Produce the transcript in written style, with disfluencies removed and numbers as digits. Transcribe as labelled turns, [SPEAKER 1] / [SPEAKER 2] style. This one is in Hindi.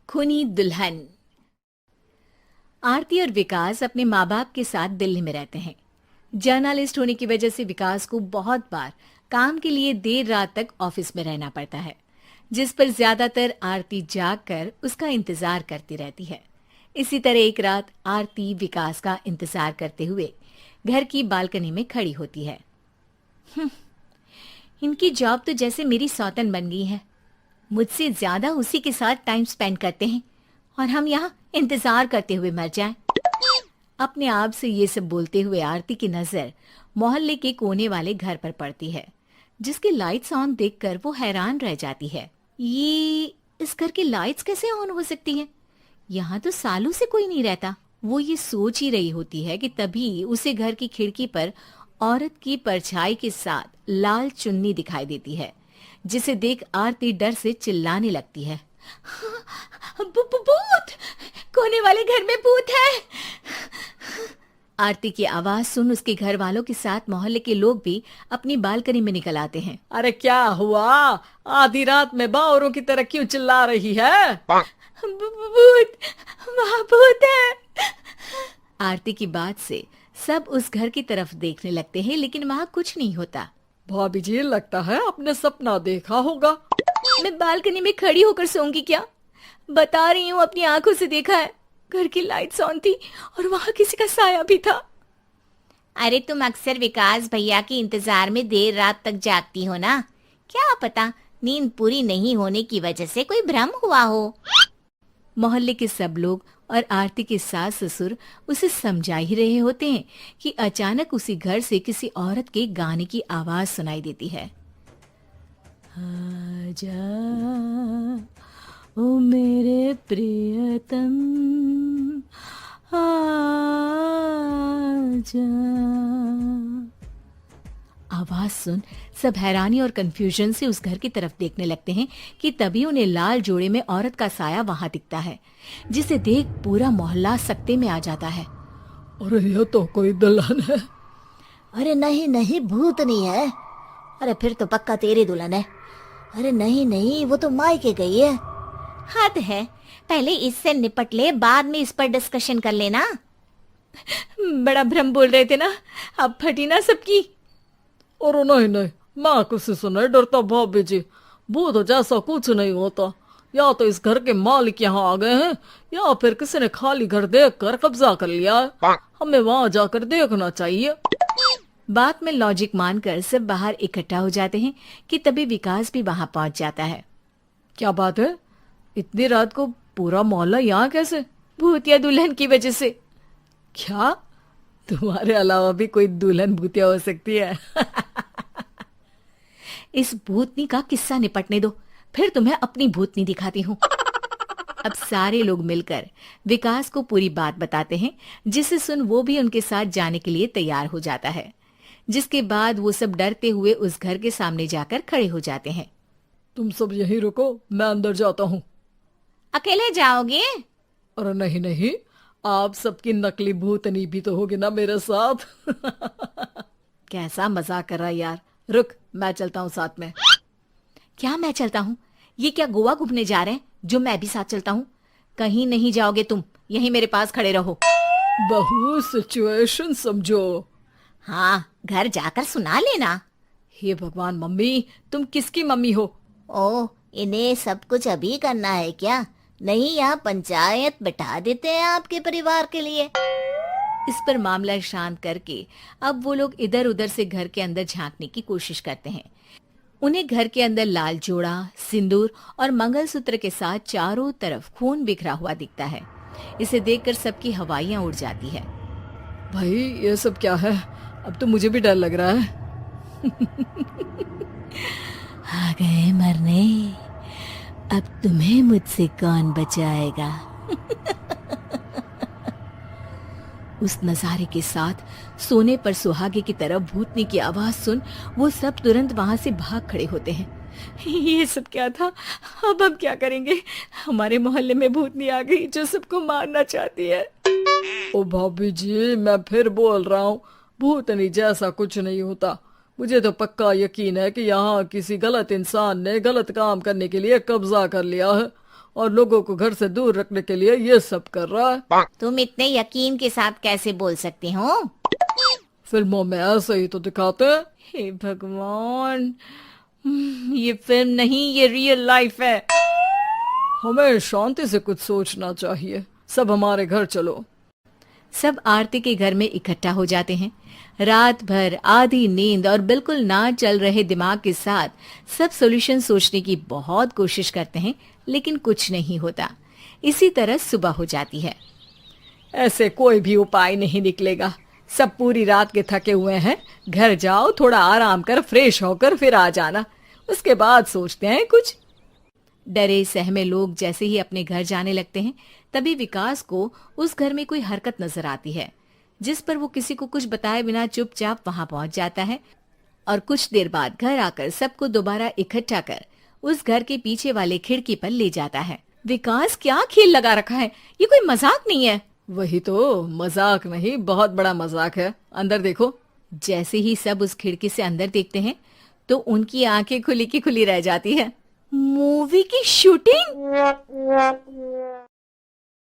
[SPEAKER 1] खूनी दुल्हन। आरती और विकास अपने माँ बाप के साथ दिल्ली में रहते हैं। जर्नलिस्ट होने की वजह से विकास को बहुत बार काम के लिए देर रात तक ऑफिस में रहना पड़ता है, जिस पर ज्यादातर आरती जाग कर उसका इंतजार करती रहती है। इसी तरह एक रात आरती विकास का इंतजार करते हुए घर की बालकनी में खड़ी होती है। इनकी जॉब तो जैसे मेरी सौतन बन गई है। मुझसे ज्यादा उसी के साथ टाइम स्पेंड करते हैं और हम यहाँ इंतजार करते हुए मर जाएं। अपने आप से ये सब बोलते हुए आरती की नजर मोहल्ले के कोने वाले घर पर पड़ती है, जिसकी लाइट्स ऑन देखकर वो हैरान रह जाती है। ये इस घर की लाइट्स कैसे ऑन हो सकती हैं? यहाँ तो सालों से कोई नहीं रहता। वो ये सोच ही रही होती है कि तभी उसे घर की खिड़की पर औरत की परछाई के साथ लाल चुन्नी दिखाई देती है, जिसे देख आरती डर से चिल्लाने लगती है। भूत! कोने वाले घर में भूत है! आरती की आवाज सुन उसके घर वालों के साथ मोहल्ले के लोग भी अपनी बालकनी में निकल आते हैं।
[SPEAKER 2] अरे क्या हुआ? आधी रात में बावरों की तरह क्यों चिल्ला रही है?
[SPEAKER 1] भूत! वहाँ भूत है! आरती की बात से सब उस घर की तरफ देखने लगते हैं, लेकिन वहाँ कुछ नहीं होता।
[SPEAKER 2] भाभी जी, लगता है आपने सपना देखा होगा।
[SPEAKER 1] मैं बालकनी में खड़ी होकर सोऊंगी क्या? बता रही हूँ, अपनी आंखों से देखा है। घर की लाइट्स ऑन थी और वहाँ किसी का साया भी था। अरे तुम अक्सर विकास भैया के इंतजार में देर रात तक जागती हो ना? क्या पता नींद पूरी नहीं होने की वजह से कोई भ्रम हुआ हो। मोहल्ले के सब लोग और आरती के सास ससुर उसे समझा ही रहे होते हैं कि अचानक उसी घर से किसी औरत के गाने की आवाज सुनाई देती है। आजा ओ मेरे प्रियतम, आजा। आवाज सुन सब हैरानी और कंफ्यूजन से उस घर की तरफ देखने लगते हैं कि तभी उन्हें लाल जोड़े में औरत का साया वहां दिखता है, जिसे देख पूरा मोहल्ला सकते में आ जाता है।
[SPEAKER 2] अरे ये तो कोई दुल्हन है।
[SPEAKER 3] अरे नहीं नहीं, भूत नहीं है। अरे फिर तो पक्का तेरी दुल्हन है। अरे नहीं नहीं, वो तो मायके गई है।
[SPEAKER 1] हद है, पहले इससे निपट ले, बाद में इस पर डिस्कशन कर लेना। बड़ा भ्रम बोल रहे थे ना, अब फटी ना सबकी।
[SPEAKER 2] और नहीं नहीं, मैं किसी से नहीं डरता भाभी जी। भूत जैसा कुछ नहीं होता। या तो इस घर के मालिक यहाँ आ गए हैं, या फिर किसी ने खाली घर देख कर कब्जा कर लिया है। हमें वहाँ जाकर देखना चाहिए।
[SPEAKER 1] बात में लॉजिक मानकर सब बाहर इकट्ठा हो जाते हैं कि तभी विकास भी वहां पहुंच जाता है।
[SPEAKER 2] क्या बात है? इतनी रात को पूरा मोहल्ला यहाँ कैसे?
[SPEAKER 1] भूतिया दुल्हन की वजह से।
[SPEAKER 2] क्या तुम्हारे अलावा भी कोई दुल्हन भूतिया हो सकती है?
[SPEAKER 1] इस भूतनी का किस्सा निपटने दो, फिर तुम्हें अपनी भूतनी दिखाती हूँ। अब सारे लोग मिलकर विकास को पूरी बात बताते हैं, जिसे सुन वो भी उनके साथ जाने के लिए तैयार हो जाता है। जिसके बाद वो सब डरते हुए उस घर के सामने जाकर खड़े हो जाते हैं।
[SPEAKER 2] तुम सब यहीं रुको, मैं अंदर जाता हूँ।
[SPEAKER 1] अकेले जाओगे?
[SPEAKER 2] अरे नहीं नहीं, आप सबकी नकली भूतनी भी तो होगी ना मेरे साथ।
[SPEAKER 1] कैसा मजाक कर रहा है यार। रुक, मैं चलता हूँ साथ में। क्या मैं चलता हूँ? ये क्या गोवा घूमने जा रहे हैं जो मैं भी साथ चलता हूँ? कहीं नहीं जाओगे तुम, यहीं मेरे पास खड़े रहो।
[SPEAKER 2] बहू, सिचुएशन समझो।
[SPEAKER 3] हाँ, घर जाकर सुना लेना।
[SPEAKER 2] हे भगवान, मम्मी तुम किसकी मम्मी हो?
[SPEAKER 3] ओ, इन्हें सब कुछ अभी करना है क्या? नहीं, यहाँ पंचायत बिठा देते हैं आपके परिवार के लिए।
[SPEAKER 1] इस पर मामला शांत करके अब वो लोग इधर उधर से घर के अंदर झांकने की कोशिश करते हैं। उन्हें घर के अंदर लाल जोड़ा, सिंदूर और मंगलसूत्र के साथ चारों तरफ खून बिखरा हुआ दिखता है। इसे देखकर सबकी हवाइयां उड़ जाती है।
[SPEAKER 2] भाई ये सब क्या है? अब तो मुझे भी डर लग रहा है।
[SPEAKER 1] आ गए मरने, अब तुम्हें मुझसे कौन बचाएगा? उस नजारे के साथ सोने पर सुहागे की तरफ भूतनी की आवाज सुन वो सब तुरंत वहां से भाग खड़े होते हैं। ये सब क्या था? अब हम क्या करेंगे? हमारे मोहल्ले में भूतनी आ गई जो सबको मारना चाहती है।
[SPEAKER 2] ओ भाभी जी, मैं फिर बोल रहा हूँ, भूतनी जैसा कुछ नहीं होता। मुझे तो पक्का यकीन है कि यहाँ किसी गलत इंसान ने गलत काम करने के लिए कब्जा कर लिया है और लोगों को घर से दूर रखने के लिए ये सब कर रहा है।
[SPEAKER 1] तुम इतने यकीन के साथ कैसे बोल सकते हो?
[SPEAKER 2] फिल्मों में ऐसे ही तो दिखाते हैं।
[SPEAKER 1] हे भगवान, ये फिल्म नहीं, ये रियल लाइफ है।
[SPEAKER 2] हमें शांति से कुछ सोचना चाहिए। सब हमारे घर चलो।
[SPEAKER 1] सब आरती के घर में इकट्ठा हो जाते हैं। रात भर आधी नींद और बिल्कुल ना चल रहे दिमाग के साथ सब सॉल्यूशन सोचने की बहुत कोशिश करते हैं, लेकिन कुछ नहीं होता। इसी तरह सुबह हो जाती है।
[SPEAKER 2] ऐसे कोई भी उपाय नहीं निकलेगा। सब पूरी रात के थके हुए हैं। घर जाओ, थोड़ा आराम कर, फ्रेश होकर फिर आ जाना, उसके बाद सोचते हैं कुछ।
[SPEAKER 1] डरे सहमे लोग जैसे ही अपने घर जाने लगते हैं, तभी विकास को उस घर में कोई हरकत नजर आती है, जिस पर वो किसी को कुछ बताए बिना चुपचाप वहां पहुंच जाता है और कुछ देर बाद घर आकर सबको दोबारा इकट्ठा कर उस घर के पीछे वाले खिड़की पर ले जाता है। विकास, क्या खेल लगा रखा है? ये कोई मजाक नहीं है।
[SPEAKER 2] वही तो, मजाक नहीं, बहुत बड़ा मजाक है। अंदर देखो।
[SPEAKER 1] जैसे ही सब उस खिड़की से अंदर देखते हैं तो उनकी आंखें खुली की खुली रह जाती है। मूवी की शूटिंग!